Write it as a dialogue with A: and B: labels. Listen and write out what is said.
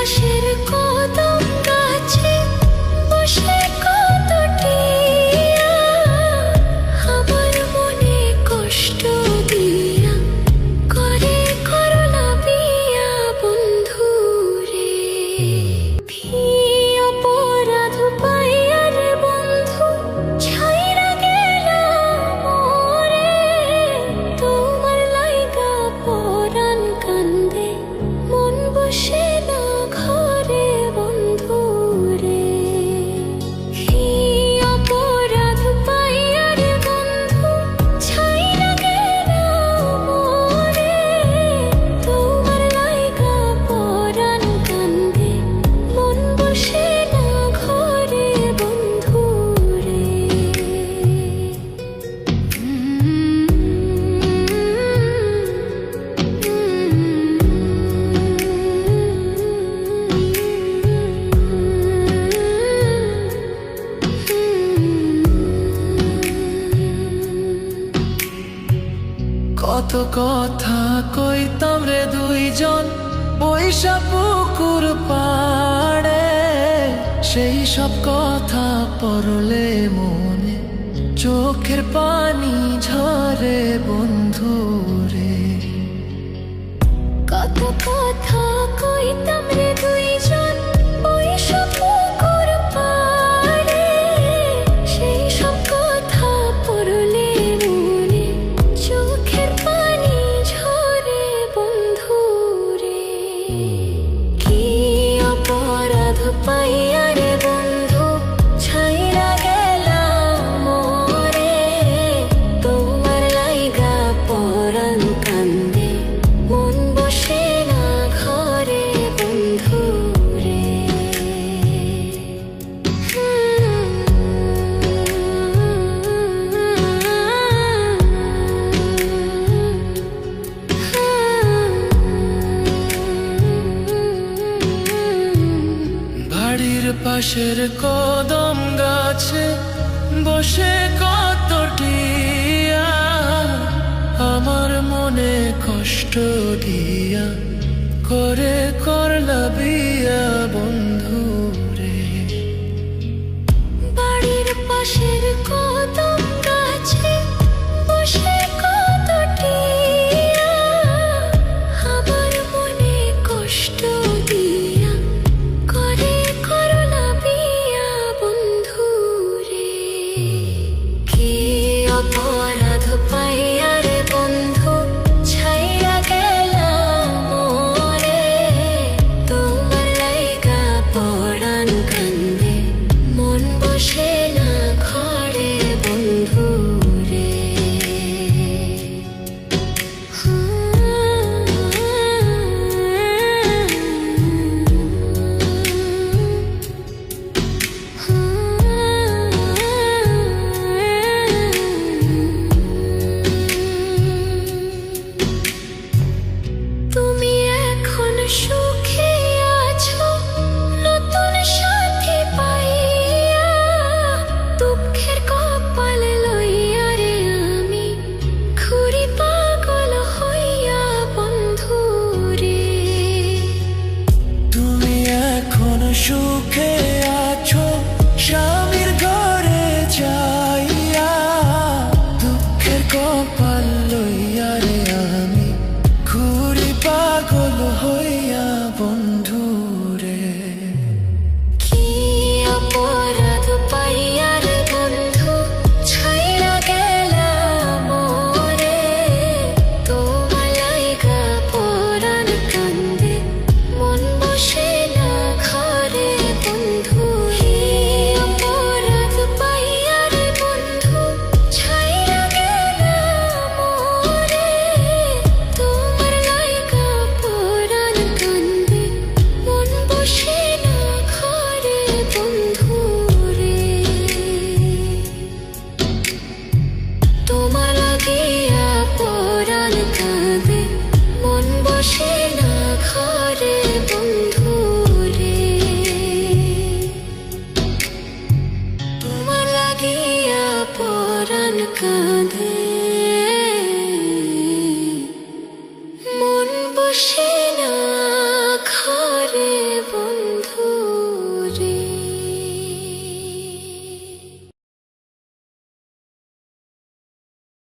A: পাশের কদম গাছে বসে কত টিয়া আমার মনে কষ্ট দিয়া করে করলা বিয়া বন্ধু রে। কি অপরাধ পাইয়া রে বন্ধু ছাইরা গেলা মোরে, তোমার লাইগা পরাণ কান্দে মন বসে না ঘরে বন্ধু রে। কি অপরাধ পাইয়া রে বন্ধু ছাইরা গেলা মোরে, তোমার লাইগা পরাণ কান্দে মন বসে না ঘরে বন্ধু রে।
B: কত কথা কইতাম রে দুইজন বৈশা পুকুর পাড়ে, সেই সব কথা পড়লে মনে চোখের পানি ঝরে বন্ধু রে।
A: কত কথা কইতাম রে দুইজন বৈশা পুকুর পাড়ে, সেই সব কথা পড়লে মনে চোখের পানি ঝরে বন্ধু রে। কি অপরাধ পাইয়া রে বন্ধু ছাইরা গেলা মোরে, তোমার লাইগা পরাণ কান্দে মন বসে না ঘরে বন্ধু রে।
B: বাড়ির পাশের কদম গাছে বসে কত টিয়া আমার মনে কষ্ট দিয়া করে করলা বিয়া বন্ধু রে।
A: বাড়ির পাশের